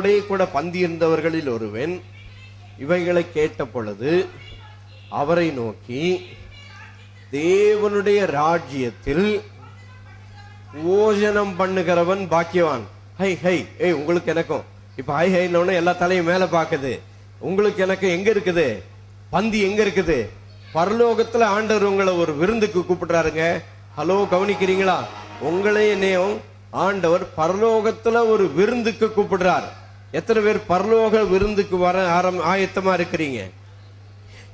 அவரோடே கூட பந்தியிருந்தவர்களில் ஒருவன் இவைகளை கேட்ட பொழுது அவரை நோக்கி, தேவனுடைய ராஜ்யத்தில் போஜனம் பண்ணுகிறவன் பாக்கியவான். ஹை ஹை ஏய், உங்களுக்கு எனக்கும் இப்ப ஹை ஹைன்னு எல்லா தலையும் மேல பாக்குது. உங்களுக்கு எனக்கு எங்க இருக்குது பந்தி? எங்க இருக்குது? பரலோகத்துல ஆண்டவர் உங்களை ஒரு விருந்துக்கு கூப்பிடுறாருங்க. ஹலோ, கவனிக்கிறீங்களா? உங்களே என்னையும் ஆண்டவர் பரலோகத்துல ஒரு விருந்துக்கு கூப்பிடுறார். எத்தனை பேர் பரலோக விருந்துக்கு வர ஆயத்தமா இருக்கிறீங்க?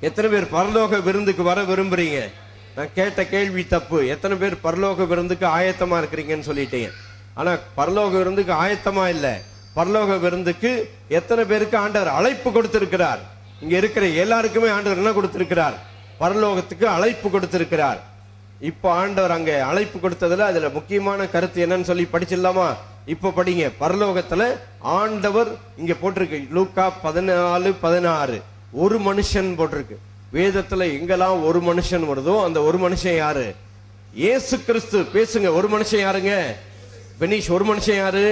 எத்தனை பேர் பரலோக விருந்துக்கு வர விரும்புறீங்க? நான் கேட்ட கேள்வி தப்பு. எத்தனை பேர் பரலோக விருந்துக்கு ஆயத்தமா இருக்கிறீங்கன்னு சொல்லிட்டீங்க. ஆனா பரலோக விருந்துக்கு ஆயத்தமா இல்ல. பரலோக விருந்துக்கு எத்தனை பேருக்கு ஆண்டவர் அழைப்பு கொடுத்திருக்கிறார்? இங்க இருக்கிற எல்லாருக்குமே ஆண்டவர் என்ன கொடுத்திருக்கிறார்? பரலோகத்துக்கு அழைப்பு கொடுத்திருக்கிறார். இப்ப ஆண்டவர் அங்க அழைப்பு கொடுத்ததுல அதுல முக்கியமான கருத்து என்னன்னு சொல்லி படிச்சிடலாமா? இப்ப படிங்க. பரலோகத்துல ஆண்டவர் இங்க போட்டிருக்கு, லூக்கா 14:16 ஒரு மனுஷன் போட்டிருக்கு. வேதத்துல எங்கெல்லாம் ஒரு மனுஷன் வருதோ அந்த ஒரு மனுஷன் யாரு? இயேசு கிறிஸ்து. பேசுங்க, ஒரு மனுஷன் யாருங்க? பெனிஷ், ஒரு மனுஷன் யாரு?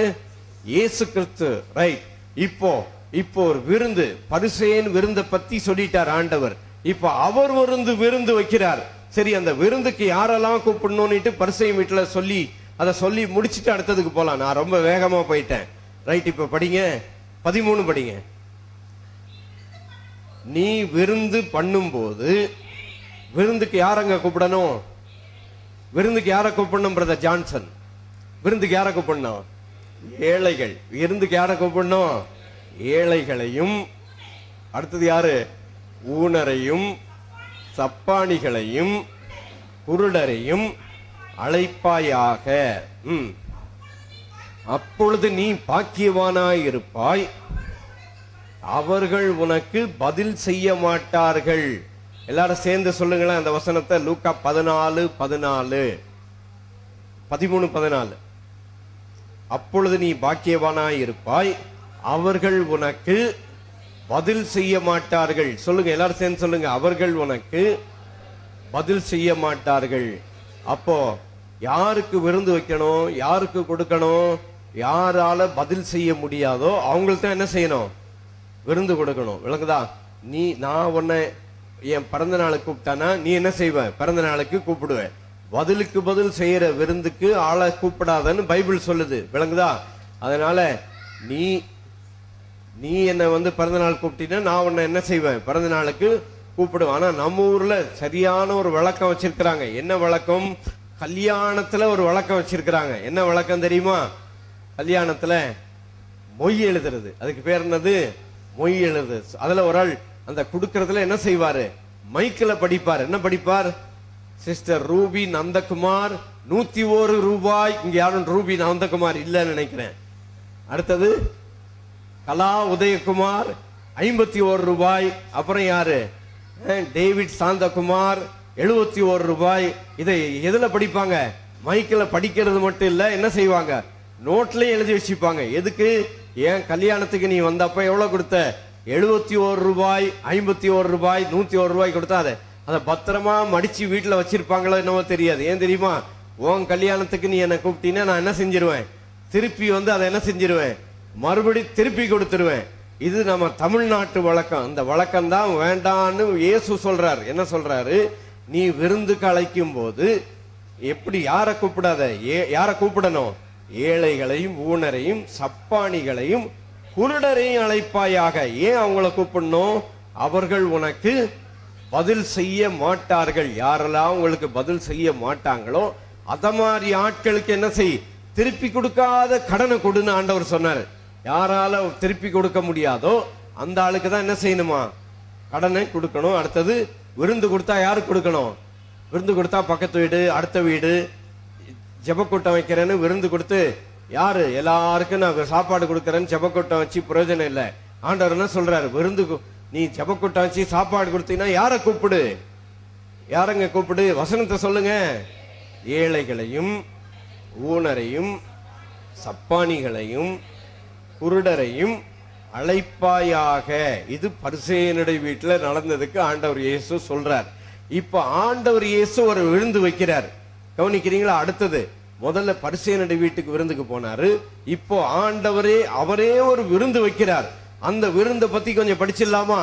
இயேசு கிறிஸ்து. ரைட். இப்போ ஒரு விருந்து, பரிசேயன் விருந்தை பத்தி சொல்லிட்டார் ஆண்டவர். இப்ப அவர் விருந்து வைக்கிறார். சரி, அந்த விருந்துக்கு யாரெல்லாம் கூப்பிடணும்னுட்டு பரிசேயன் வீட்டுல அதை சொல்லி முடிச்சுட்டு அடுத்ததுக்கு போலாம். நான் ரொம்ப வேகமா போயிட்டேன். ரைட். இப்ப படிங்க, 13 படிங்க. நீ விருந்து பண்ணும் போது விருந்துக்கு யாரங்க கூப்பிடணும்? விருந்துக்கு யார கூப்பிடணும்? பிரதர் ஜான்சன், விருந்துக்கு யார கூப்பிடணும்? ஏழைகள். விருந்துக்கு யார கூப்பிடணும்? ஏழைகளையும், அடுத்தது யாரு? ஊனரையும், சப்பானிகளையும், குருடரையும் அழைப்பாயாக. அப்பொழுது நீ பாக்கியவானாயிருப்பாய், அவர்கள் உனக்கு பதில் செய்ய மாட்டார்கள். எல்லாரும் சேர்ந்து சொல்லுங்களேன் அந்த வசனத்தை. லூக்கா 14:14 13:14. அப்பொழுது நீ பாக்கியவானாயிருப்பாய், அவர்கள் உனக்கு பதில் செய்ய மாட்டார்கள். சொல்லுங்க, எல்லாரும் சேர்ந்து சொல்லுங்க. அவர்கள் உனக்கு பதில் செய்ய மாட்டார்கள். அப்போ யாருக்கு விருந்து வைக்கணும்? யாருக்கு கொடுக்கணும்? யாரால பதில் செய்ய முடியாதோ அவங்களுக்கு தான் என்ன செய்யணும்? விருந்து கொடுக்கணும். விளங்குதா? நான் உன்னை என் பிறந்த நாளுக்கு கூப்பிட்டானா நீ என்ன செய்வ? பிறந்த நாளுக்கு கூப்பிடுவேன். பதிலுக்கு பதில் செய்யற விருந்துக்கு ஆளை கூப்பிடாதன்னு பைபிள் சொல்லுது. விளங்குதா? அதனால நீ என்ன பிறந்த நாள் கூப்பிட்டீங்கன்னா நான் உன்னை என்ன செய்வேன்? பிறந்த நாளுக்கு கூப்பிடுவேன். ஆனா நம்ம ஊர்ல சரியான ஒரு வழக்கம் வச்சிருக்கிறாங்க. என்ன வழக்கம்? கல்யாணத்துல ஒரு வழக்கம் வச்சிருக்கிறாங்க. என்ன வழக்கம் தெரியுமா? கல்யாணத்துல மொய் எழுதுறது. அதுக்கு பேர் என்னது? மொய் எழுது. அதுல ஒரு ஆள் அந்த குடுக்கறதுல என்ன செய்வாரு? மைக்கில படிப்பார். என்ன படிப்பார்? சிஸ்டர் ரூபி நந்தகுமார் 101 ரூபாய். இங்க யாரும் ரூபி நந்தகுமார் இல்லன்னு நினைக்கிறேன். அடுத்தது கலா உதயகுமார் 51 ரூபாய். அப்புறம் யாரு? டேவிட் சாந்தகுமார் 71 ரூபாய். இதை எதுல படிப்பாங்க? மைக்கில படிக்கிறது மட்டும் இல்ல, என்ன செய்வாங்க? நோட்லயும் எழுதி வச்சுப்பாங்க. எதுக்கு? ஏன் கல்யாணத்துக்கு நீ வந்தப்ப எவ்வளவு கொடுத்த? 71 ரூபாய், 51 ரூபாய், 101 ரூபாய் கொடுத்தா அதை பத்திரமா மடிச்சு வீட்டுல வச்சிருப்பாங்களோ என்னவோ தெரியாது. ஏன் தெரியுமா? உன் கல்யாணத்துக்கு நீ என்ன கூப்பிட்டீங்கன்னா நான் என்ன செஞ்சிருவேன்? திருப்பி அதை என்ன செஞ்சிருவேன்? மறுபடி திருப்பி கொடுத்துருவேன். இது நம்ம தமிழ்நாட்டு வழக்கம். அந்த வழக்கம் தான் வேண்டான்னு இயேசு சொல்றாரு. என்ன சொல்றாரு? நீ விருந்துக்கு அழைக்கும் போது எப்படி யாரை கூப்பிடாத? யாரை கூப்பிடணும்? ஏழைகளையும், ஊனரையும், சப்பானிகளையும், குருடரையும் அழைப்பாயாக. ஏன் அவங்கள கூப்பிடணும்? அவர்கள் உனக்கு பதில் செய்ய மாட்டார்கள். யாரெல்லாம் உங்களுக்கு பதில் செய்ய மாட்டாங்களோ அத மாதிரி ஆட்களுக்கு என்ன செய்? திருப்பி கொடுக்காத கடனை கொடுன்னு ஆண்டவர் சொன்னாரு. யாரால திருப்பி கொடுக்க முடியாதோ அந்த ஆளுக்கு தான் என்ன செய்யணுமா? கடனை கொடுக்கணும். அடுத்தது விருந்து கொடுத்தா யாருக்கு கொடுக்கணும்? விருந்து கொடுத்தா பக்கத்து வீடு, அடுத்த வீடு. ஜெபக்கூட்டம் வைக்கிறேன்னு விருந்து கொடுத்து யாரு? எல்லாருக்கும் நான் சாப்பாடு கொடுக்கறேன்னு ஜெபக்கூட்டம் வச்சு பிரயோஜனம் இல்லை. ஆண்டவர் என்ன சொல்றாரு? விருந்து நீ ஜெபக்கூட்டம் வச்சு சாப்பாடு கொடுத்தீங்கன்னா யார கூப்பிடு? யாரங்க கூப்பிடு? வசனத்தை சொல்லுங்க. ஏழைகளையும், ஊனரையும், சப்பானிகளையும், குருடரையும் அழைப்பாயாக. இது பரிசேயனுடைய வீட்டுல நடந்ததுக்கு ஆண்டவர் இயேசு சொல்றார். இப்ப ஆண்டவர் இயேசு ஒரு விருந்து வைக்கிறார். கவனிக்கிறீங்களா? அடுத்தது முதல்ல பரிசேயனுடைய வீட்டுக்கு விருந்துக்கு போனாரு. இப்போ ஆண்டவரே அவரே ஒரு விருந்து வைக்கிறார். அந்த விருந்தை பத்தி கொஞ்சம் படிச்சிடலாமா?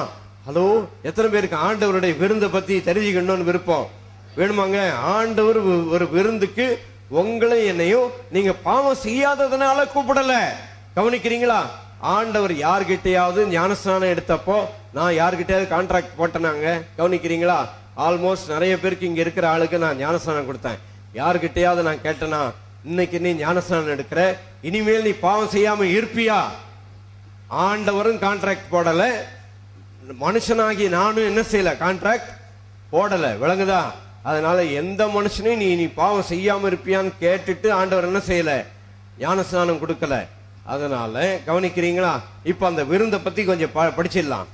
ஹலோ, எத்தனை பேருக்கு ஆண்டவருடைய விருந்தை பத்தி தெரிஞ்சுக்கணும்னு விருப்பம் வேணுமாங்க? ஆண்டவர் ஒரு விருந்துக்கு உங்களை என்னையும் நீங்க பாவம் செய்யாததுனால கூப்பிடல. கவனிக்கிறீங்களா? ஆண்டவர் யார்கிட்டயாவது ஞானஸ்நானம் எடுத்தப்போ நான் யார்கிட்டயாவது கான்ட்ராக்ட் போட்டேனாங்க? கவனிக்கிறீங்களா? ஆல்மோஸ்ட் நிறைய பேருக்கு இங்க இருக்கிற ஆளுக்கு நான் ஞானஸ்நானம் கொடுத்தேன். யார்கிட்டயாவது நான் கேட்டேனா, இன்னைக்கு நீ ஞானஸ்நானம் எடுக்கிற, இனிமேல் நீ பாவம் செய்யாம இருப்பியா? ஆண்டவரும் கான்ட்ராக்ட் போடல, மனுஷனாகி நானும் என்ன செய்யல, கான்ட்ராக்ட் போடல. விளங்குதா? அதனால எந்த மனுஷனையும் நீ பாவம் செய்யாம இருப்பியான்னு கேட்டுட்டு ஆண்டவர் என்ன செய்யல, ஞானஸ்நானம் கொடுக்கல. அதனால கவனிக்கிறீங்களா? இப்ப அந்த விருந்தை பத்தி கொஞ்சம் படிச்சிடலாம்.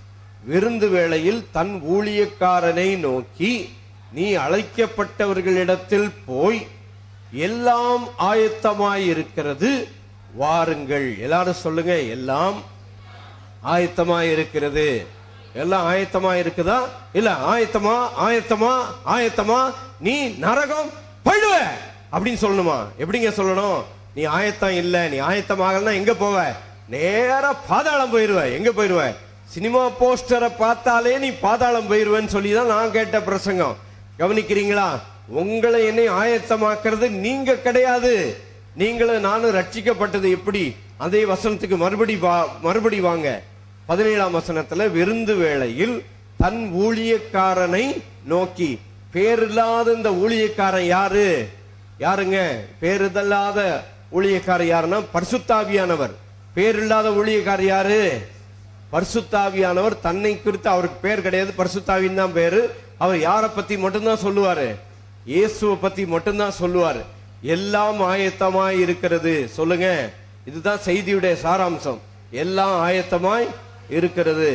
விருந்து வேளையில் தன் ஊழியக்காரனை நோக்கி, நீ அழைக்கப்பட்டவர்களிடத்தில் போய் எல்லாம் ஆயத்தமாயிருக்கிறது, வாருங்கள். எல்லாரும் சொல்லுங்க, எல்லாம் ஆயத்தமாயிருக்கிறது. எல்லாம் ஆயத்தமா இருக்குதா? இல்ல ஆயத்தமா ஆயத்தமா ஆயத்தமா நீ நரகம் போயிடுவ அப்படின்னு சொல்லணுமா? எப்படிங்க சொல்லணும்? நீ ஆயத்தம் இல்ல, நீ ஆயத்தமாகலன்னா எங்க போவ? நேரா பாதாளம் போயிருவ. எங்க போயிருவ? சினிமா போஸ்டரை பார்த்தாலே நீ பாதாளம் போயிருவேன்னு சொல்லிதான் நான் கேட்ட பிரசங்கம். கவனிக்கிறீங்களா? உங்களை என்னை ஆயத்தமாக்குறது நீங்க கிடையாது. நீங்களும் நானும் ரட்சிக்கப்பட்டது எப்படி? அதே வசனத்துக்கு மறுபடி வாங்க. 17ஆம் வசனத்துல, விருந்து வேளையில் தன் ஊழியக்காரனை நோக்கி. பேரில்லாத இந்த ஊழியக்காரன் யாரு? யாருங்க பேரில்லாத ஊழியக்காரர்? யாருன்னா பரிசுத்தாவியானவர். பேரில்லாத ஊழியக்காரர் யாரு? பரிசுத்தாவியானவர். தன்னை குறித்து அவருக்கு பேர் கிடையாது, பரிசுத்தாவின் தான் பேரு. அவர் யாரை பத்தி மட்டும்தான் சொல்லுவாரு? இயேசுவை பத்தி மட்டும்தான் சொல்லுவாரு. எல்லாம் ஆயத்தமாய் இருக்கிறது. சொல்லுங்க, இதுதான் செய்தியுடைய சாராம்சம். எல்லாம் ஆயத்தமாய் இருக்கிறது.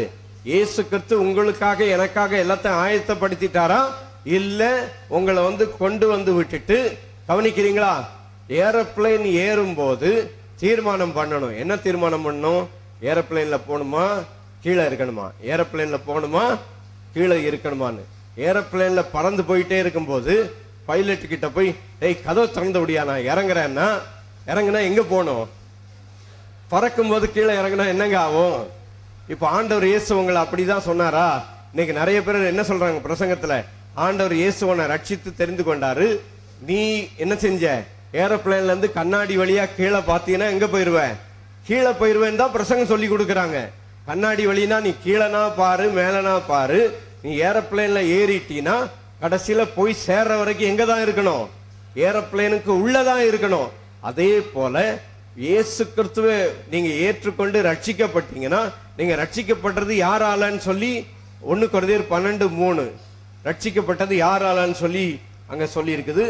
இயேசு கிறிஸ்து உங்களுக்காக எனக்காக எல்லாத்தையும் ஆயத்தப்படுத்திட்டாரா? இல்ல உங்களை கொண்டு வந்து விட்டுட்டு. கவனிக்கிறீங்களா? ஏரோப்ளேன் ஏறும் போது தீர்மானம் பண்ணணும். என்ன தீர்மானம் பண்ணணும்? ஏரோப்ளேன்ல போகணுமா கீழே இருக்கணுமா? ஏரோப்ளேன்ல போகணுமா கீழே இருக்கணுமான்னு. ஏரோப்ளேன்ல பறந்து போயிட்டே இருக்கும் போது பைலட் கிட்ட போய், டேய் கதவை திறந்து விடியா, நான் இறங்குறேன்னா, இறங்குனா எங்க போகணும்? பறக்கும் போது கீழே இறங்குனா என்னங்க ஆகும்? இப்ப ஆண்டவர் இயேசு உங்களை அப்படிதான் சொன்னாரா? இன்னைக்கு நிறைய பேர் என்ன சொல்றாங்க பிரசங்கத்துல, ஆண்டவர் இயேசுவனை ரட்சித்து தெரிந்து கொண்டாரு, நீ என்ன செஞ்ச? ஏரோப்ளேன்ல இருந்து கண்ணாடி வழியா கீழே பாத்தீங்கன்னா எங்க போயிருவ? கீழே போயிருவேன்னு தான் பிரசங்கம் சொல்லி கொடுக்கறாங்க. கண்ணாடி வழினா நீ கீழனா பாரு, மேலனா பாரு. நீ ஏரோப்ளேன்ல ஏறிட்டீனா கடைசியில போய் சேர்ற வரைக்கும் எங்க தான் இருக்கணும்? ஏரோப்ளேனுக்கு உள்ளதான் இருக்கணும். அதே போல இயேசு கிறிஸ்துவை நீங்க ஏற்றுக்கொண்டு ரட்சிக்கப்பட்டீங்கன்னா, நீங்க ரட்சிக்கப்பட்டது யாராலன்னு சொல்லி 1 கொரிந்தியர் 12:3 ரட்சிக்கப்பட்டது யாராலன்னு சொல்லி அங்க சொல்லி இருக்குது.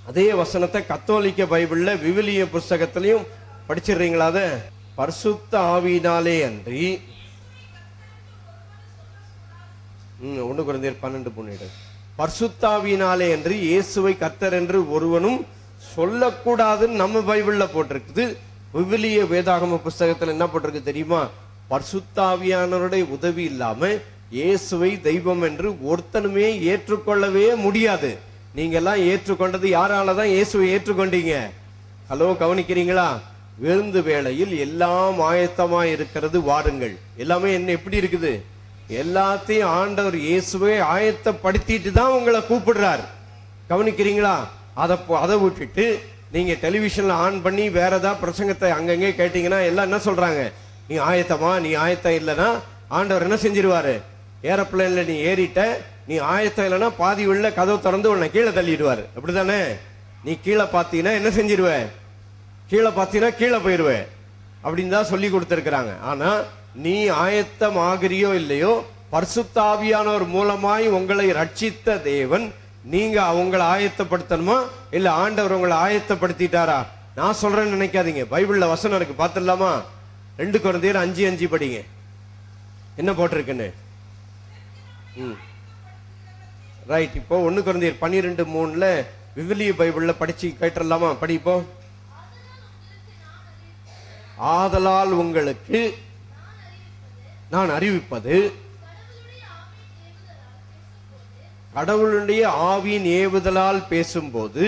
அதே வசனத்தை கத்தோலிக்க பைபிள்ல விவிலிய புஸ்தகத்திலையும் படிச்சிடுறீங்களா? அத பரிசுத்த ஆவியினாலே அன்றி 1 கொரிந்தியர் 12:3 பரிசுத்தாவியினாலே அன்றி இயேசுவை கர்த்தர் என்று ஒருவனும் சொல்லக்கூடாதுன்னு நம்ம பைபிள்ல போட்டிருக்குது. விவிலிய வேதாகம புஸ்தகத்துல என்ன போட்டிருக்கு தெரியுமா? பரிசுத்தாவியானவருடைய உதவி இல்லாம இயேசுவை தெய்வம் என்று ஒருத்தனுமே ஏற்றுக்கொள்ளவே முடியாது. நீங்க எல்லாம் ஏற்றுக்கொண்டது யாராலதான் இயேசுவை ஏற்றுக்கொண்டீங்க? ஹலோ, கவனிக்கிறீங்களா? விருந்து வேளையில் எல்லாம் ஆயத்தமா இருக்கிறது, வாருங்கள். எல்லாமே என்ன எப்படி இருக்குது? எல்லாத்தையும் ஆண்டவர் இயேசுவை ஆயத்தப்படுத்திட்டு தான் உங்களை கூப்பிடுறார். கவனிக்கிறீங்களா? அதை விட்டுட்டு நீங்க டெலிவிஷன்ல ஆன் பண்ணி வேற ஏதாவது பிரசங்கத்தை அங்கங்கே கேட்டீங்கன்னா எல்லாம் என்ன சொல்றாங்க? நீ ஆயத்தமா? நீ ஆயத்தம் இல்லைன்னா ஆண்டவர் என்ன செஞ்சிருவாரு? ஏரோப்ளேன்ல நீ ஏறிட்ட, நீ ஆயத்தம் இல்லைன்னா பாதி உள்ள கதவு திறந்து உன்னை கீழே தள்ளிடுவாரு. அப்படித்தானே? நீ கீழே பாத்தீங்கன்னா என்ன செஞ்சிருவ? கீழே பாத்தீங்கன்னா கீழே போயிருவ அப்படின்னு தான் சொல்லி கொடுத்திருக்கிறாங்க. ஆனா நீ ஆயத்தம் ஆகிறியோ இல்லையோ, பரிசுத்த ஆவியானவர் மூலமாய் உங்களை ரட்சித்த தேவன், நீங்க அவங்களை ஆயத்தப்படுத்தணுமா இல்ல ஆண்டவர் உங்களை ஆயத்தப்படுத்திட்டாரா? நான் சொல்றேன்னு நினைக்காதீங்க. பைபிள்ல வசனம் இருக்கு, பாத்துடலாமா? 2 கொரிந்தியர் 5:5 படிங்க. என்ன போட்டிருக்குன்னு. ரைட். இப்போ 1 கொரிந்தியர் 12:3 விவிலிய பைபிள்ல படிச்சு கேட்டுடலாமா? படிப்போம். ஆதலால் உங்களுக்கு நான் அறிவிப்பது, கடவுளுடைய ஆவியின் ஏவுதலால் பேசும்போது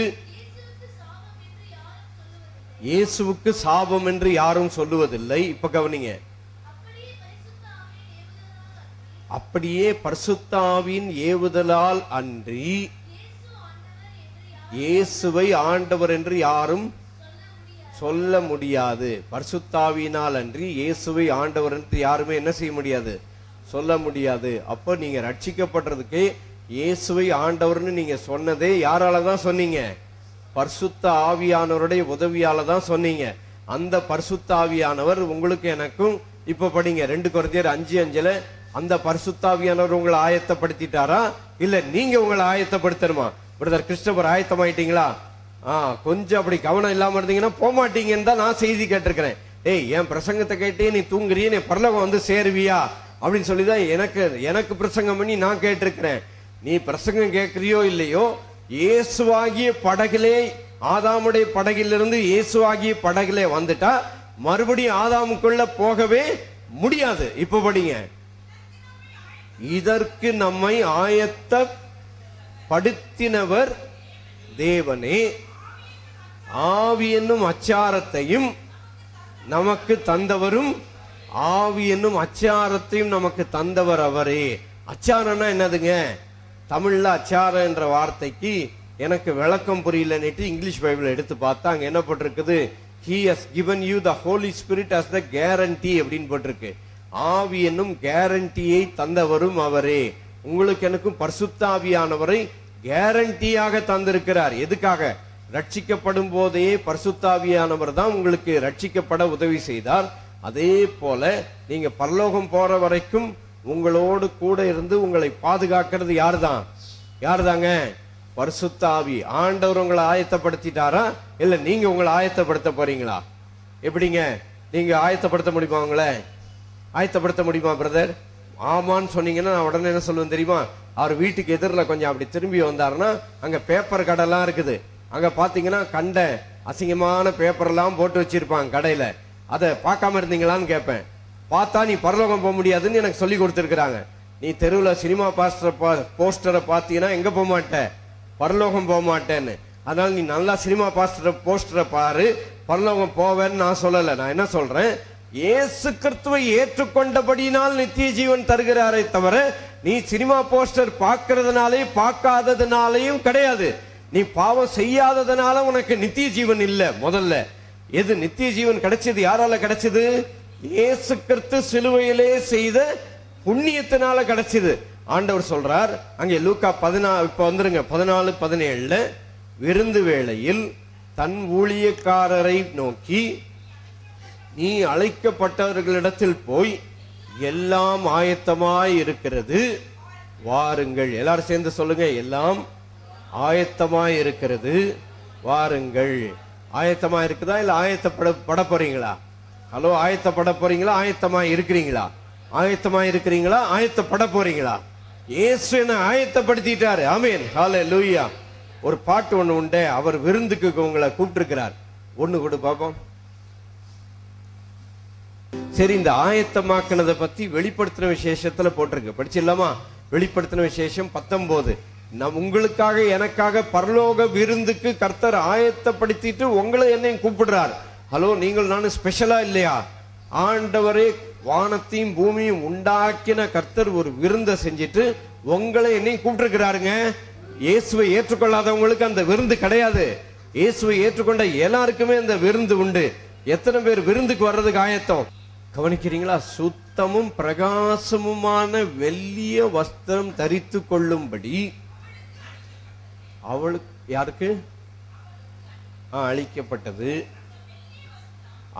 இயேசுவுக்கு சாபம் என்று யாரும் சொல்லுவதில்லை. இப்ப கவனிங்க, அப்படியே பரிசுத்த ஆவியின் ஏவுதலால் அன்றி இயேசுவை ஆண்டவர் என்று யாரும் சொல்ல முடியாது. பரிசுத்த ஆவியினால் அன்றி இயேசுவை ஆண்டவர் என்று யாருமே என்ன செய்ய முடியாது, சொல்ல முடியாது. அப்ப நீங்க ரட்சிக்கப்படுறதுக்கு இயேசுவை ஆண்டவர்னு நீங்க சொன்னதே யாரால தான் சொன்னீங்க? பரிசுத்த ஆவியானவருடைய உதவியால தான் சொன்னீங்க. அந்த பரிசுத்த ஆவியானவர் உங்களுக்கு எனக்கும் இப்ப படிங்க 2 கொரிந்தியர் 5:5 அந்த பரிசுத்த ஆவியானவர் உங்களை ஆயத்தப்படுத்திட்டாரா இல்ல நீங்க உங்களை ஆயத்தப்படுத்தணுமா? Brother Christopher ஆயத்தமாயிட்டீங்களா? கொஞ்சம் அப்படி கவனம் இல்லாம இருந்தீங்கன்னா போமாட்டீங்கன்னு தான் நான் செய்தி கேட்டிருக்கிறேன். என் பிரசங்கத்தை கேட்டே நீ தூங்குறியே, நீ பரலோகம் வந்து சேருவியா அப்படின்னு சொல்லிதான் எனக்கு பிரசங்கம் பண்ணி நான் கேட்டிருக்கிறேன். நீ பிரசங்கம் கேட்கிறியோ இல்லையோ, இயேசுவாகிய படகிலே, ஆதாமுடைய படகிலிருந்து இயேசுவாகிய படகிலே வந்துட்டா மறுபடியும் ஆதாமுக்குள்ள போகவே முடியாது. இப்ப படிங்க, இதற்கு நம்மை ஆயத்தப்படுத்தினவர் தேவனே, ஆவி என்னும் அச்சாரத்தையும் நமக்கு தந்தவரும், ஆவி என்னும் அச்சாரத்தையும் நமக்கு தந்தவர் அவரே. அச்சாரம்னா என்னதுங்க? தமிழ்ல அச்சாரம் என்ற வார்த்தைக்கு எனக்கு விளக்கம் புரியலன்னுட்டு இங்கிலீஷ் பைபிள் எடுத்து பார்த்தா அங்க என்ன போட்டிருக்குது? He has given you the Holy Spirit as the guarantee அப்படின்னு போட்டிருக்கு. ஆவி என்னும் கேரண்டியை தந்தவரும் அவரே. உங்களுக்கு எனக்கும் பரிசுத்த ஆவியானவரை கேரண்டியாக தந்திருக்கிறார். எதுக்காக? ரட்சிக்கப்படும் போதே பரிசுத்த ஆவியானவர் தான் உங்களுக்கு ரட்சிக்கப்பட உதவி செய்தார். அதே போல நீங்க பரலோகம் போற வரைக்கும் உங்களோடு கூட இருந்து உங்களை பாதுகாக்கிறது யாருதாங்க? பரிசுத்த ஆவி. ஆண்டவர் உங்களை ஆயத்தப்படுத்திட்டாரா இல்ல நீங்க உங்களை ஆயத்தப்படுத்த போறீங்களா? எப்படிங்க நீங்க ஆயத்தப்படுத்த முடியுமா? உங்களை ஆயத்தப்படுத்த முடியுமா பிரதர்? ஆமான்னு சொன்னீங்கன்னா நான் உடனே என்ன சொல்லுவேன் தெரியுமா? அவர் வீட்டுக்கு எதிரில் கொஞ்சம் அப்படி திரும்பி வந்தாருன்னா அங்க பேப்பர் கடைலாம் இருக்குது. அங்க பாத்தீங்கன்னா கண்ட அசிங்கமான பேப்பர் எல்லாம் போட்டு வச்சிருப்பாங்க கடையில. அதை பார்க்காம இருந்தீங்களான்னு கேட்பேன். பார்த்தா நீ பரலோகம் போக முடியாதுன்னு எனக்கு சொல்லி கொடுத்துருக்காங்க. நீ தெருவில் சினிமா போஸ்டரை பார்த்தீங்கன்னா எங்க போக மாட்டேன், பரலோகம் போக மாட்டேன்னு. அதனால நீ நல்லா சினிமா போஸ்டரை பாரு, பரலோகம் போவேன்னு நான் சொல்லல. நான் என்ன சொல்றேன், இயேசு கிறிஸ்துவை ஏற்றுக்கொண்டபடியினால் நித்திய ஜீவன் தருகிறாரே தவிர நீ சினிமா போஸ்டர் பார்க்கறதுனாலே பார்க்காததுனாலையும் கிடையாது. நீ பாவம் செய்யாததுனால உனக்கு நித்திய ஜீவன் இல்ல. முதல்ல எது நித்திய ஜீவன் கிடைச்சது? யாரால கிடைச்சது? இயேசு கிறிஸ்து சிலுவையிலே செய்த புண்ணியத்தினால கிடைச்சது. ஆண்டவர் சொல்றார் அங்கே லூக்கா 14 இப்ப வந்துருங்க 14:17 விருந்து வேளையில் தன் ஊழியக்காரரை நோக்கி, நீ அழைக்கப்பட்டவர்களிடத்தில் போய் எல்லாம் ஆயத்தமாய் இருக்கிறது, வாருங்கள். எல்லாரும் சேர்ந்து சொல்லுங்க, எல்லாம் ஆயத்தமாய் இருக்கிறது, வாருங்கள். ஆயத்தமா இருக்குதா இல்ல ஆயத்தப்பட போறீங்களா? ஹலோ, ஆயத்தப்பட போறீங்களா? ஆயத்தமா இருக்கிறீங்களா? ஆயத்தமா இருக்கிறீங்களா? ஆயத்தப்பட போறீங்களா? இயேசு என்ன ஆயத்தப்படுத்திட்டாரு. ஆமென், ஹல்லேலூயா. ஒரு பாட்டு ஒண்ணு உண்டு, அவர் விருந்துக்கு உங்களை கூப்பிட்டிருக்கிறார். ஒண்ணு கொடு பாப்போம். சரி, இந்த ஆயத்தமாக்கினதை பத்தி வெளிப்படுத்தின விசேஷத்துல போட்டிருக்கு, படிச்சிடலாமா? வெளிப்படுத்தின விசேஷம் 19. உங்களுக்காக எனக்காக பரலோக விருந்துக்கு கர்த்தர் ஆயத்தப்படுத்திட்டு உங்களை என்னையும் கூப்பிடுறார். ஹலோ, நீங்கள் நானும் ஸ்பெஷலா இல்லையா? ஆண்டவரே வானத்தையும் பூமியும் உண்டாக்கின கர்த்தர் ஒரு விருந்தை செஞ்சிட்டு உங்களை என்னையும் கூப்பிட்டுருக்கிறாருங்க. இயேசுவை ஏற்றுக்கொள்ளாதவங்களுக்கு அந்த விருந்து கிடையாது. இயேசுவை ஏற்றுக்கொண்ட எல்லாருக்குமே அந்த விருந்து உண்டு. எத்தனை பேர் விருந்துக்கு வர்றதுக்கு ஆயத்தம்? கவனிக்கிறீங்களா? சுத்தமும் பிரகாசமுமான வெள்ளிய வஸ்திரம் தரித்து கொள்ளும்படி அவளுக்கு யாருக்கு அளிக்கப்பட்டது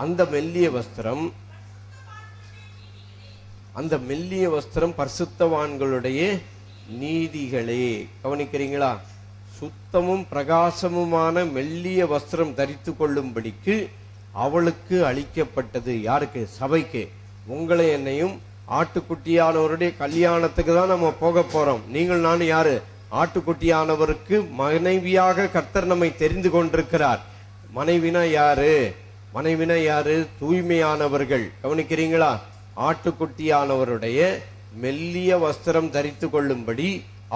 அந்த மெல்லிய வஸ்திரம். அந்த மெல்லிய வஸ்திரம் பரிசுத்தவான்களுடைய நீதிகளே. கவனிக்கிறீங்களா? சுத்தமும் பிரகாசமுமான மெல்லிய வஸ்திரம் தரித்து கொள்ளும்படிக்கு அவளுக்கு அளிக்கப்பட்டது. யாருக்கு? சபைக்கு. உங்களை என்னையும் ஆட்டுக்குட்டியானவருடைய கல்யாணத்துக்கு தான் நம்ம போக போறோம். நீங்கள் நானும் யாரு? ஆட்டுக்குட்டியானவருக்கு மனைவியாக கர்த்தர் நம்மை தெரிந்து கொண்டிருக்கிறார். மனைவினா யாரு? மனைவினா யாரு? தூய்மையானவர்கள். கவனிக்கிறீங்களா? ஆட்டுக்குட்டியானவருடைய மெல்லிய வஸ்திரம் தரித்து கொள்ளும்படி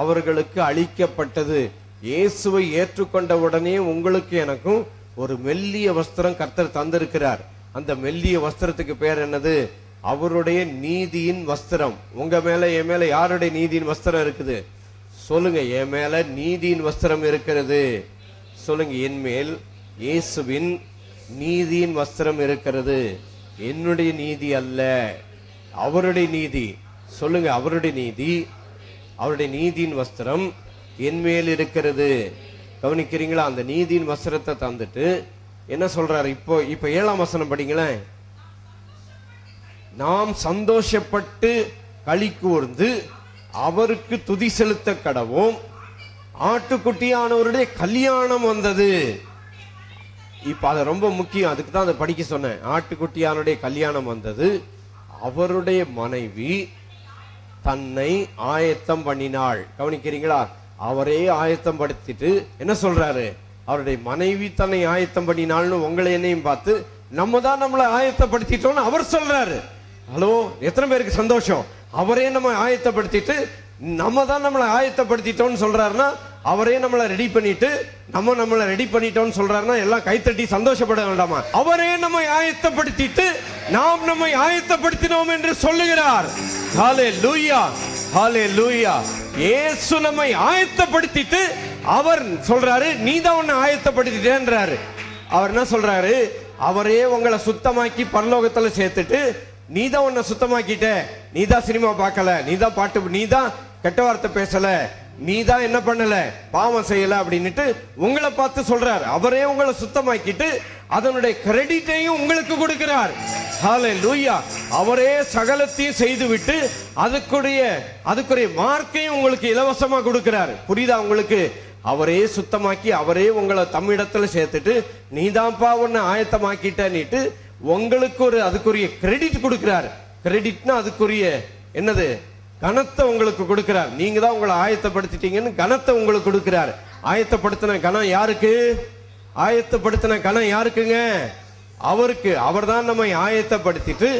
அவர்களுக்கு அளிக்கப்பட்டது. இயேசுவை ஏற்றுக்கொண்ட உடனே உங்களுக்கு எனக்கும் ஒரு மெல்லிய வஸ்திரம் கர்த்தர் தந்திருக்கிறார். அந்த மெல்லிய வஸ்திரத்துக்கு பேர் என்னது? அவருடைய நீதியின் வஸ்திரம். உங்க மேல என் மேல யாருடைய நீதியின் வஸ்திரம் இருக்குது? சொல்லுங்க. என் மேல நீதியின் வஸ்திரம் இருக்கிறது. சொல்லுங்க. என் மேல் இயேசுவின் நீதியின் வஸ்திரம் இருக்கிறது. என்னுடைய நீதி அல்ல, அவருடைய நீதி. சொல்லுங்க. அவருடைய நீதி, அவருடைய நீதியின் வஸ்திரம் என் மேல் இருக்கிறது. கவனிக்கிறீங்களா? அந்த நீதியின் வஸ்திரத்தை தந்துட்டு என்ன சொல்றாரு? இப்ப 7ஆம் வசனம் படிங்களேன். நாம் சந்தோஷப்பட்டு களி கூர்ந்து அவருக்கு துதி செலுத்த கடவோம். ஆட்டுக்குட்டியானவருடைய கல்யாணம் வந்தது. இப்ப அது ரொம்ப முக்கியம், அதுக்கு தான் அதை படிக்க சொன்னேன். ஆட்டுக்குட்டியானுடைய கல்யாணம் வந்தது. அவருடைய மனைவி தன்னை ஆயத்தம் பண்ணினாள். கவனிக்கிறீங்களா? அவரே ஆயத்தம் படுத்திட்டு என்ன சொல்றாரு? அவருடைய மனைவி தன்னை ஆயத்தம் பண்ணினாள்னு உங்களை என்னையும் பார்த்து நம்ம தான் நம்மளை ஆயத்தப்படுத்திட்டோம்னு அவர் சொல்றாரு. ஹலோ, எத்தனை பேருக்கு சந்தோஷம்? அவரே நம்ம ஆயத்தப்படுத்திட்டு நம்ம தான் நம்மளை ஆயத்தப்படுத்திட்டோம்னு சொல்றாருன்னா, அவரே நம்மளை ரெடி பண்ணிட்டு நம்மளை ரெடி பண்ணிட்டோம்னு சொல்றாருன்னா எல்லாம் கைத்தட்டி சந்தோஷப்பட வேண்டாமா? அவரே நம்மை ஆயத்தப்படுத்திட்டு நாம் நம்மை ஆயத்தப்படுத்தினோம் என்று சொல்லுகிறார். ஹல்லேலூயா, ஹல்லேலூயா. இயேசு நம்மை ஆயத்தப்படுத்திட்டு அவர் சொல்றாரு, நீ தான் உன்னை ஆயத்தப்படுத்திட்டேன்றாரு. அவர் என்ன சொல்றாரு? அவரே உங்களை சுத்தமாக்கி பரலோகத்துல சேர்த்துட்டு, நீ தான் உன்னை சுத்தமாக்கிட்ட, நீ தான் சினிமா பார்க்கல, நீ தான் பாட்டு, நீ தான் கெட்ட வார்த்தை பேசல, நீ தான் என்ன பண்ணல, பாவம் செய்யல அப்படின்னுட்டு உங்களை பார்த்து சொல்றார். அவரே உங்களை சுத்தமாக்கிட்டு அதனுடைய கிரெடிட்டையும் உங்களுக்கு கொடுக்கிறார். ஹல்லேலூயா. அவரே சகலத்தையும் செய்து விட்டு அதுக்குரிய மார்க்கையும் உங்களுக்கு இலவசமா கொடுக்கிறார். புரியுதா உங்களுக்கு? அவரே சுத்தமாக்கி அவரே உங்களை தம்மிடத்துல சேர்த்துட்டு நீதான்ப்பா உன்னை ஆயத்தமாக்கிட்டன்னுட்டு உங்களுக்கு அதுக்குரிய கிரெடிட் கொடுக்கிறார். கிரெடிட்னா அதுக்குரிய என்னது? கனத்தை உங்களுக்கு கொடுக்கிறார். நீங்க தான் உங்களை ஆயத்தப்படுத்திட்டீங்கன்னு கனத்தை உங்களுக்கு கொடுக்கிறார். ஆயத்தப்படுத்தின கனம் யாருக்கு? ஆயத்தப்படுத்தின கனம் யாருக்குங்க? அவருக்கு. அவர் தான் நம்மை ஆயத்தப்படுத்திட்டு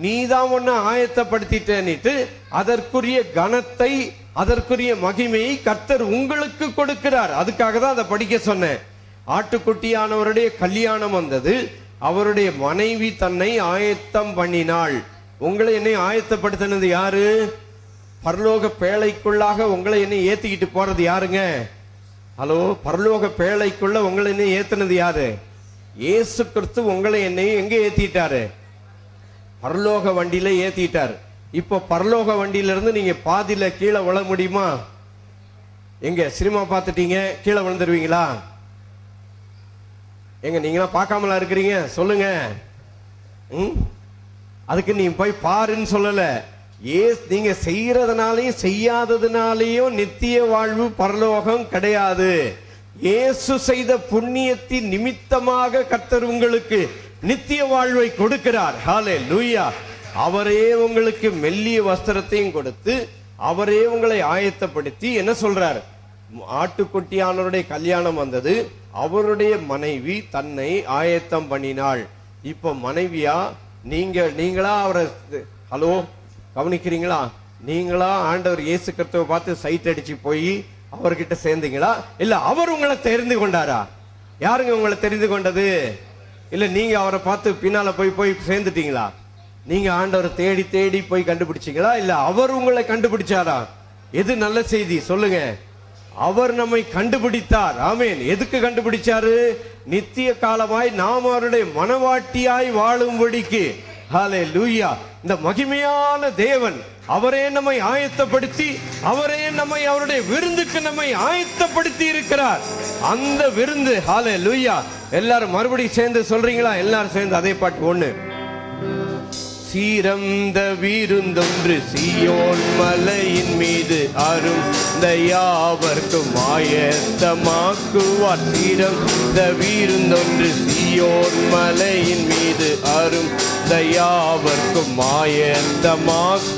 நீ தான் ஒன்னு ஆயத்தப்படுத்திட்டேன்னுட்டு அதற்குரிய கனத்தை அதற்குரிய மகிமையை கர்த்தர் உங்களுக்கு கொடுக்கிறார். அதுக்காக தான் அதை படிக்க சொன்னேன். ஆட்டுக்குட்டியானவருடைய கல்யாணம் வந்தது. அவருடைய மனைவி தன்னை ஆயத்தம் பண்ணினாள். உங்களை என்னை ஆயத்தப்படுத்தினது யாரு? பரலோக பேழைக்குள்ளாக உங்களை என்னை ஏத்திக்கிட்டு போறது யாருங்க? ஹலோ, பரலோக பேழைக்குள்ள உங்களை என்னை ஏத்தினது யாரு? இயேசு கிறிஸ்து உங்களை என்னை எங்க ஏத்திட்டாரு? பரலோக வண்டியில ஏத்திட்டார். இப்போ பரலோக வண்டியில இருந்து நீங்க பாதியில கீழே விழ முடியுமா? எங்க சினிமா பார்த்துட்டீங்க, கீழே விழுந்துருவீங்களா? எங்க நீங்களா பார்க்காமலா இருக்கிறீங்க? சொல்லுங்க. அதுக்கு நீ போய் பாருன்னு சொல்லல. நீங்க செய்யறதுனாலையும் செய்யாததுனாலையும் நித்திய வாழ்வு பரலோகம் கிடையாது. இயேசு செய்த புண்ணியத்தின் நிமித்தமாக கர்த்தர் உங்களுக்கு நித்திய வாழ்வை கொடுக்கிறார். ஹல்லேலூயா. அவரே உங்களுக்கு மெல்லிய வஸ்திரத்தையும் கொடுத்து அவரே உங்களை ஆயத்தப்படுத்தி என்ன சொல்றார்? ஆட்டுக்குட்டியானவருடைய கல்யாணம் வந்தது. அவருடைய மனைவி தன்னை ஆயத்தம் பண்ணினாள். இப்ப மனைவியா நீங்களா அவரை, ஹலோ கவனிக்கிறீங்களா? நீங்களா ஆண்டவர் இயேசு கிறிஸ்துவை பார்த்து சைட் அடிச்சு போய் அவர்கிட்ட சேர்ந்தீங்களா? இல்ல அவர் உங்களை தெரிந்து கொண்டாரா? யாருங்க உங்களை தெரிந்து கொண்டது? இல்ல நீங்க அவரை பார்த்து பின்னால போய் சேர்ந்துட்டீங்களா? நீங்க ஆண்டவரை தேடி தேடி போய் கண்டுபிடிச்சீங்களா? இல்ல அவர் உங்களை கண்டுபிடிச்சாரா? எது நல்ல செய்தி சொல்லுங்க? அவர் நம்மை கண்டுபிடித்தார். ஆமென். எதுக்கு கண்டுபிடிச்சாரு? நித்திய காலமாய் நாம் அவருடைய மனவாட்டியாய் வாழும்படிக்கு. ஹல்லேலூயா. இந்த மகிமையான தேவன் அவரே நம்மை ஆயத்தப்படுத்தி அவரே நம்மை அவருடைய விருந்துக்கு நம்மை ஆயத்தப்படுத்தி இருக்கிறார். அந்த விருந்து. ஹல்லேலூயா. எல்லாரும் மறுபடியும் சேர்ந்து சொல்றீங்களா? எல்லாரும் சேர்ந்து அதே பாட்டு. ஒண்ணு. சீரந்த விருந்தொன்று சீயோன் மலையின் மீது அருந்த யாவர்க்கும் ஆயத்தமாக்குவார். சீரந்த விருந்தொன்று சீயோன் மலையின் மீது அருந்த யாவர்க்கும் ஆயத்தமாக்கு.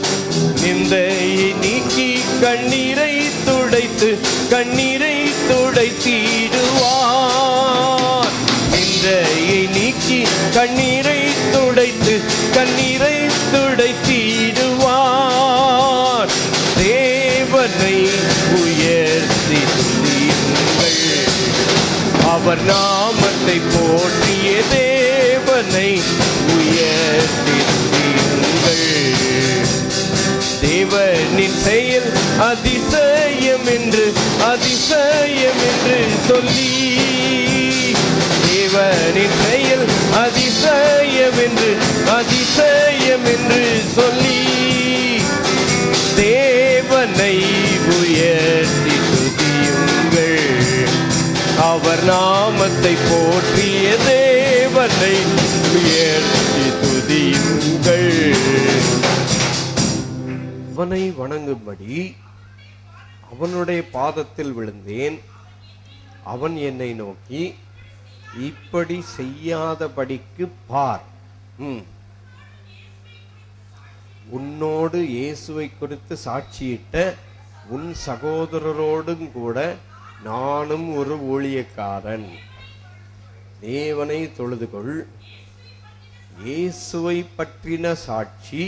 நிந்தையை நீக்கி கண்ணீரை துடைத்திடுவார். நிந்தையை நீக்கி கண்ணீரை துடைத்திடுவார். தேவனை உயர்த்தி துதியுங்கள், அவர் நாமத்தை நாமத்தை போற்றிய தேவனை உயர்த்தி துதியுங்கள். தேவனின் செயல் அதிசயம் என்று சொல்லி, தேவனின் செயல் அதிசயம் என்று சொல்லி, தேவனை உயர்த்தி துதியுங்கள். அவர் நாமத்தை போற்றிய தேவனை உயர்த்தி துதியுங்கள். அவனை வணங்கும்படி அவனுடைய பாதத்தில் விழுந்தேன். அவன் என்னை நோக்கி, இப்படி செய்யாதபடிக்கு பார், உன்னோடு இயேசுவை குறித்து சாட்சியிட்ட உன் சகோதரரோடும் கூட நானும் ஒரு ஊழியக்காரன். தேவனை தொழுதுகொள். இயேசுவை பற்றின சாட்சி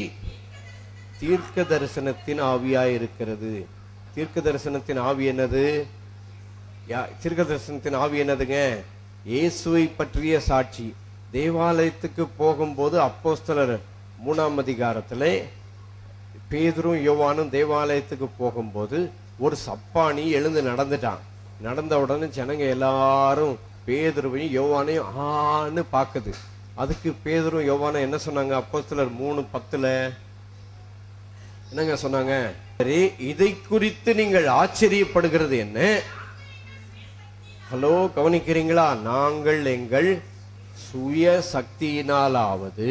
தீர்க்க தரிசனத்தின் ஆவியாயிருக்கிறது. தீர்க்க தரிசனத்தின் ஆவி என்னது? தீர்க்க தரிசனத்தின் ஆவி என்னதுங்க? இயேசுவை பற்றிய சாட்சி. தேவாலயத்துக்கு போகும்போது அப்போஸ்தலர் 3ஆம் அதிகாரத்திலே பேதுரும் யோவானும் தேவாலயத்துக்கு போகும்போது ஒரு சப்பானி எழுந்து நடந்துட்டான். நடந்த உடனே ஜனங்க எல்லாரும் பேதுருவையும் யோவானையும் ஆன்னு பாக்குது. அதுக்கு பேதுரும் யோவானும் என்ன சொன்னாங்க? அப்போஸ்தலர் 3:10 என்னங்க சொன்னாங்க? இதை குறித்து நீங்கள் ஆச்சரியப்படுகிறது என்ன? ஹலோ, கவனிக்கிறீங்களா? நாங்கள் எங்கள் சுய சக்தியினாலாவது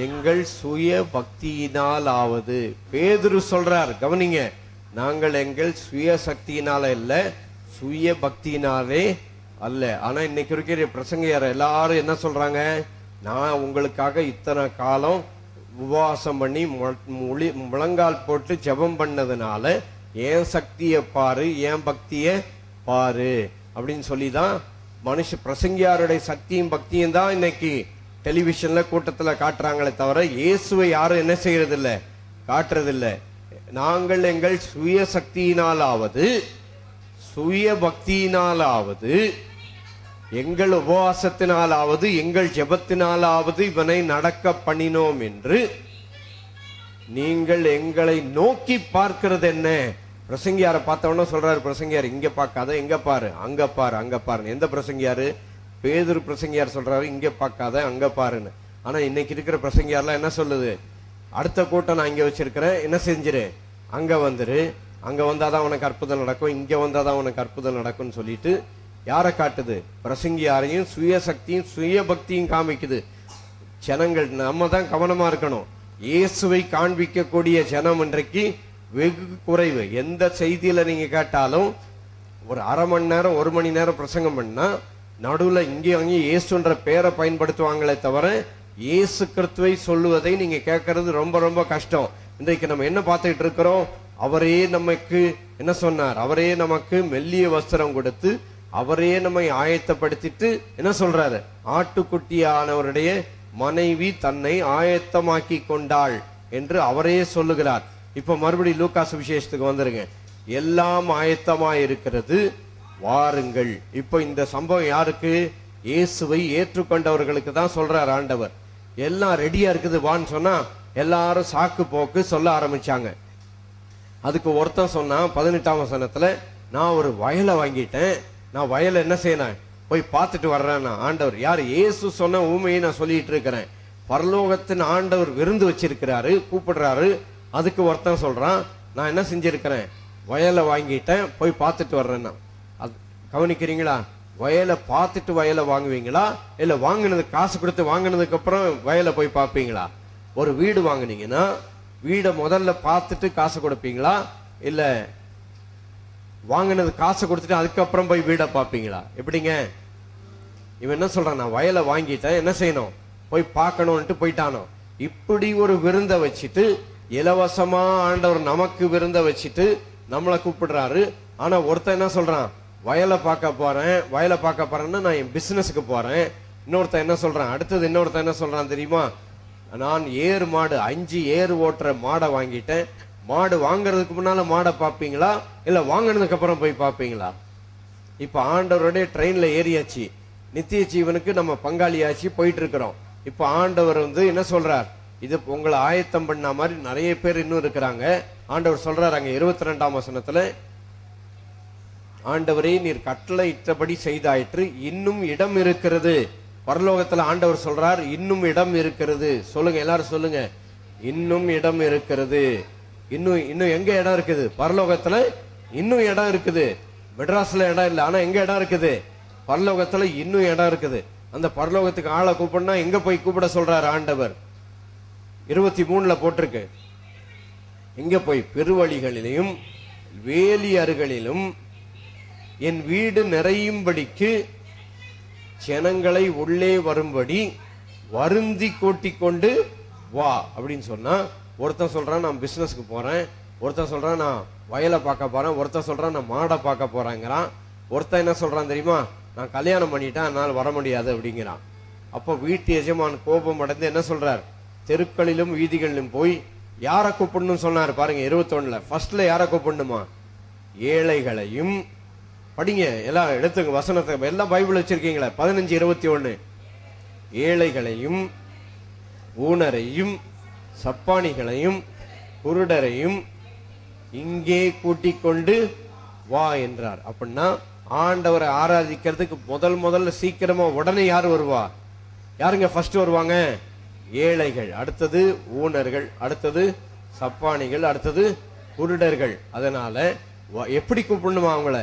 எங்கள் சுய பக்தியினாலாவது, பேதுரு சொல்றார், கவனிங்க, நாங்கள் எங்கள் சுய சக்தியினால இல்ல, சுய பக்தியினாலே அல்ல. ஆனா இன்னைக்கு இருக்கிற பிரசங்கியார் எல்லாரும் என்ன சொல்றாங்க? நான் உங்களுக்காக இத்தனை காலம் உபவாசம் பண்ணி முழங்கால் போட்டு ஜெபம் பண்ணதுனால என் சக்தியை பாரு, என் பக்தியை பாரு அப்படின்னு சொல்லிதான் மனுஷ பிரசங்கியாருடைய சக்தியும் பக்தியும் தான் இன்னைக்கு டெலிவிஷன்ல கூட்டத்துல காட்டுறாங்களே தவிர இயேசுவை யாரும் என்ன செய்யறது இல்ல, காட்டுறது இல்ல. நாங்கள் எங்கள் சுய சக்தியினாலாவது சுய பக்தியினாலாவது எங்கள் உபவாசத்தினாலாவது எங்கள் ஜெபத்தினாலாவது இவனை நடக்க பண்ணினோம் என்று நீங்கள் எங்களை நோக்கி பார்க்கிறது என்ன? பிரசங்கியாரை பார்த்தவன சொல்றாரு, பிரசங்கியார் இங்க பார்க்காத, எங்க பாரு, அங்க பாரு, அங்க பாரு. எந்த பிரசங்கியாரு? பேதுரு பிரசங்கியார் சொல்றாரு, இங்க பார்க்காத அங்க பாருன்னு. ஆனா இன்னைக்கு இருக்கிற பிரசங்கியார்லாம் என்ன சொல்லுது? அடுத்த கூட்டம் நான் இங்க வச்சிருக்கிறேன், என்ன செஞ்சிரு, அங்க வந்துரு, அங்க வந்தாதான் உனக்கு அற்புதம் நடக்கும், இங்க வந்தாதான் உனக்கு அற்புதம் நடக்கும்னு சொல்லிட்டு யாரை காட்டுது? பிரசங்கியாரையும் சுய சக்தியும் சுய பக்தியும் காமிக்குது. ஜனங்கள் நம்ம தான் கவனமா இருக்கணும். இயேசுவை காண்பிக்கக்கூடிய ஜனம் இன்றைக்கு வெகு குறைவு. எந்த செய்தியில நீங்க கேட்டாலும் ஒரு அரை மணி நேரம் 1 மணி நேரம் பிரசங்கம் பண்ணா நடுவுல இங்கே அங்கே இயேசுன்ற பேரை பயன்படுத்துவாங்களே தவிர இயேசு கிறிஸ்துவை சொல்லுவதை நீங்க கேட்கறது ரொம்ப ரொம்ப கஷ்டம். இன்றைக்கு நம்ம என்ன பார்த்துட்டு இருக்கிறோம்? அவரே நமக்கு என்ன சொன்னார்? அவரே நமக்கு மெல்லிய வஸ்திரம் கொடுத்து அவரே நம்மை ஆயத்தப்படுத்திட்டு என்ன சொல்றாரு? ஆட்டுக்குட்டியானவருடைய மனைவி தன்னை ஆயத்தமாக்கி கொண்டாள் என்று அவரே சொல்லுகிறார். இப்ப மறுபடி லூக்கா சுவிசேஷத்துக்கு வந்துருங்க. எல்லாம் ஆயத்தமாய் இருக்கிறது, வாருங்கள். இப்ப இந்த சம்பவம் யாருக்கு? இயேசுவை ஏற்றுக்கொண்டவர்களுக்கு தான் சொல்றார் ஆண்டவர். எல்லாம் ரெடியா இருக்குது வான்னு சொன்னா எல்லாரும் சாக்கு போக்கு சொல்ல ஆரம்பிச்சாங்க. அதுக்கு ஒருத்தன் சொன்னா 18ஆம் வசனத்துல, நான் ஒரு வயலை வாங்கிட்டேன், நான் வயலை என்ன செய்யணும், போய் பார்த்துட்டு வர்றேன். ஆண்டவர் யார்? இயேசு சொன்ன ஊமையை நான் சொல்லிட்டு இருக்கிறேன். பரலோகத்தின் ஆண்டவர் விருந்து வச்சிருக்கிறாரு, கூப்பிடுறாரு. அதுக்கு ஒருத்தன் சொல்றான், நான் என்ன செஞ்சிருக்கிறேன், வயலை வாங்கிட்டேன், போய் பார்த்துட்டு வர்றேன்னா. அது கவனிக்கிறீங்களா? வயலை பார்த்துட்டு வயலை வாங்குவீங்களா, இல்ல வாங்கினது காசு கொடுத்து வாங்கினதுக்கு அப்புறம் வயலை போய் பார்ப்பீங்களா? ஒரு வீடு வாங்கினீங்கன்னா வீடை முதல்ல பார்த்துட்டு காசு கொடுப்பீங்களா, இல்ல வாங்கினது காசு கொடுத்துட்டு அதுக்கப்புறம் போய் வீடை பார்ப்பீங்களா? எப்படிங்க? இவன் என்ன சொல்றான், நான் வயலை வாங்கிட்டேன், என்ன செய்யணும், போய் பார்க்கணும்ட்டு போயிட்டானோ. இப்படி ஒரு விருந்தை வச்சுட்டு, இலவசமா ஆண்டவர் நமக்கு விருந்தை வச்சுட்டு நம்மளை கூப்பிடுறாரு. ஆனா ஒருத்தன் என்ன சொல்றான், வயலை பார்க்க போறேன், வயலை பார்க்க போறேன்னா நான் என் பிசினஸுக்கு போறேன். இன்னொருத்தன் என்ன சொல்றான், அடுத்தது இன்னொருத்தன் என்ன சொல்றான் தெரியுமா, நான் ஏறு மாடு 5 ஏறு ஓட்டுற மாடை வாங்கிட்டேன். மாடு வாங்குறதுக்கு முன்னால மாடை பார்ப்பீங்களா, இல்ல வாங்கினதுக்கு அப்புறம் போய் பார்ப்பீங்களா? இப்ப ஆண்டவருடைய ட்ரெயின்ல ஏறியாச்சு. நித்திய ஜீவனுக்கு நம்ம பங்காளியாச்சு போயிட்டு இருக்கிறோம். இப்ப ஆண்டவர் என்ன சொல்றார், இது உங்களை ஆயத்தம் பண்ண மாதிரி நிறைய பேர் இன்னும் இருக்கிறாங்க. ஆண்டவர் சொல்றாரு அங்க 22ஆம் வசனத்துல, ஆண்டவரே நீர் கட்டளை இட்டபடி செய்தாயிற்று, இன்னும் இடம் இருக்கிறது. பரலோகத்துல ஆண்டவர் சொல்றார் இன்னும் இடம் இருக்கிறது. சொல்லுங்க, எல்லாரும் சொல்லுங்க, இன்னும் இடம் இருக்கிறது. இன்னும் எங்க இடம் இருக்குது? பரலோகத்துல இன்னும் இடம் இருக்குது. மெட்ராஸ்ல இடம் இல்லை, ஆனா எங்க இடம் இருக்குது? பரலோகத்துல இன்னும் இடம் இருக்குது. அந்த பரலோகத்துக்கு ஆளை கூப்பிடனா எங்க போய் கூப்பிட சொல்றாரு ஆண்டவர்? 23ல போட்டிருக்கு, எங்க போய்? பெருவழிகளிலும் வேலி அருகளிலும் என் வீடு நிறையும்படிக்கு ஜனங்களை உள்ளே வரும்படி வருந்தி கூட்டிக் கொண்டு வா அப்படின்னு சொன்னா, ஒருத்தன் சொல்றான் நான் பிசினஸ்க்கு போறேன், ஒருத்தன் சொல்றான் நான் வயலை பார்க்க போறேன், ஒருத்தன் சொல்றான் நான் மாடை பார்க்க போறேங்கிறான், ஒருத்தன் என்ன சொல்றான் தெரியுமா, நான் கல்யாணம் பண்ணிட்டேன் அதனால வர முடியாது அப்படிங்கிறான். அப்ப வீட்டு எஜமான் கோபம் அடைந்து என்ன சொல்றார், தெருக்களிலும் வீதிகளிலும் போய் யாரை கூப்பிடணும் சொன்னார் பாருங்க 21ல. ஃபர்ஸ்ட்ல யாரை கூப்பிடணுமா? ஏழைகளையும். படிங்க, எல்லாம் எடுத்துங்க வசனத்தை, எல்லாம் பைபிள் வச்சிருக்கீங்களா? 15:21. ஏழைகளையும் ஊனரையும் சப்பானிகளையும் குருடரையும் இங்கே கூட்டிக் கொண்டு வா என்றார். அப்படின்னா ஆண்டவரை ஆராதிக்கிறதுக்கு முதல்ல சீக்கிரமா உடனே யார் வருவா? யாருங்க ஃபர்ஸ்ட் வருவாங்க? ஏழைகள், அடுத்தது ஊனர்கள், அடுத்தது சப்பானிகள், அடுத்தது குருடர்கள். அதனால எப்படி கூப்பிடணுமா? அவங்கள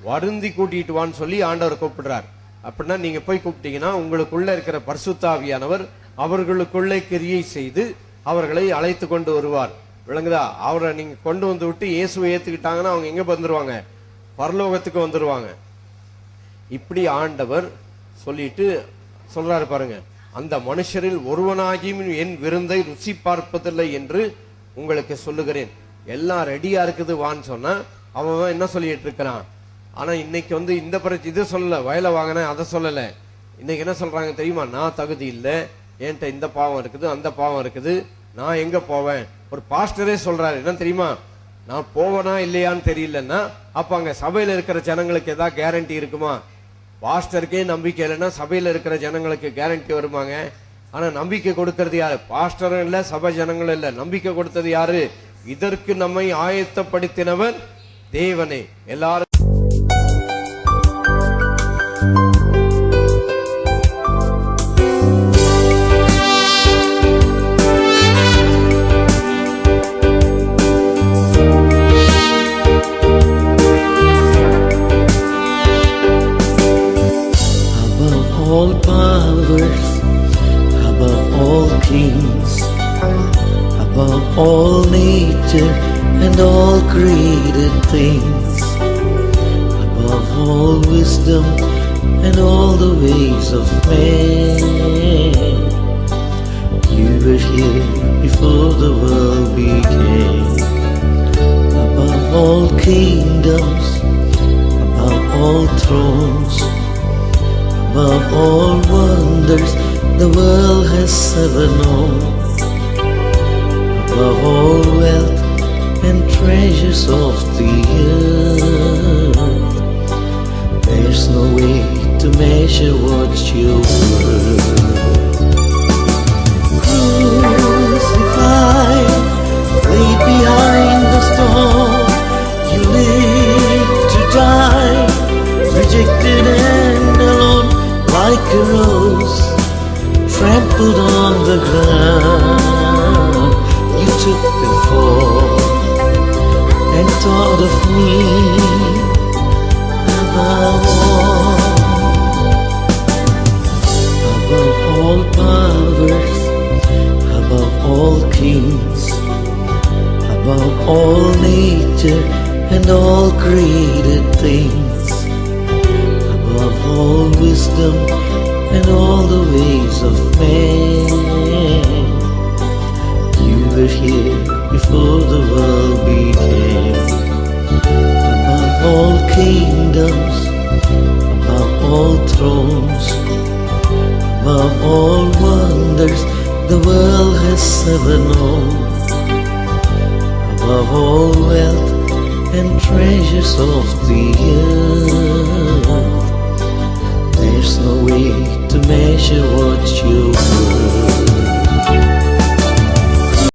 வருந்தி கூட்டிட்டு வான்னு சொல்லி ஆண்டவர் கூப்பிடுறார். அப்படின்னா நீங்க போய் கூப்பிட்டீங்கன்னா உங்களுக்குள்ள இருக்கிற பரிசுத்தாவியானவர் அவர்களுக்குள்ளே கிரியை செய்து அவர்களை அழைத்து கொண்டு வருவார். விளங்குதா? அவரை நீங்க கொண்டு வந்து விட்டு இயேசுவை ஏத்துக்கிட்டாங்கன்னா அவங்க எங்க வந்துருவாங்க? பரலோகத்துக்கு வந்துருவாங்க. இப்படி ஆண்டவர் சொல்லிட்டு சொல்றாரு பாருங்க, அந்த மனுஷரில் ஒருவனாகியும் என் விருந்தை ருசி பார்ப்பதில்லை என்று உங்களுக்கு சொல்லுகிறேன். எல்லாம் ரெடியா இருக்குது வான்னு சொன்னா அவன் என்ன சொல்லிட்டு இருக்கிறான்? ஆனா இன்னைக்கு இந்த இது சொல்லல, வயலை வாங்கினேன் அதை சொல்லல. இன்னைக்கு என்ன சொல்றாங்க தெரியுமா? நான் தகுதி இல்லை, என்கிட்ட இந்த பாவம் இருக்குது அந்த பாவம் இருக்குது, நான் எங்க போவேன்? ஒரு பாஸ்டரே சொல்றாரு என்ன தெரியுமா, நான் போவனா இல்லையான்னு தெரியலன்னா அப்ப அங்க சபையில இருக்கிற ஜனங்களுக்கு ஏதாவது கேரண்டி இருக்குமா? பாஸ்டருக்கே நம்பிக்கை இல்லைன்னா சபையில இருக்கிற ஜனங்களுக்கு கேரண்டி வருமாங்க? ஆனா நம்பிக்கை கொடுக்கறது யாரு? பாஸ்டரும் இல்ல, சபை ஜனங்களும் இல்ல. நம்பிக்கை கொடுத்தது யாரு? இதற்கு நம்மை ஆயத்தப்படுத்தினவர் தேவனே. எல்லாரும் all powers, above all kings, above all nature and all created things, above all wisdom and all the ways of man. You were here before the world began. Above all kingdoms, above all thrones, above all wonders the world has ever known, above all wealth and treasures of the earth, there's no way to measure what you're worth. Crucified, laid behind the stone, you live to die, rejected and alone, like a rose trampled on the ground. You took the fall and thought of me above all powers, above all kings, above all nature and all created things, above all wisdom and all the ways of man. You were here before the world began. Above all kingdoms, above all thrones, above all wonders the world has ever known, above all wealth and treasures of the earth, There's no way to measure what you're worth.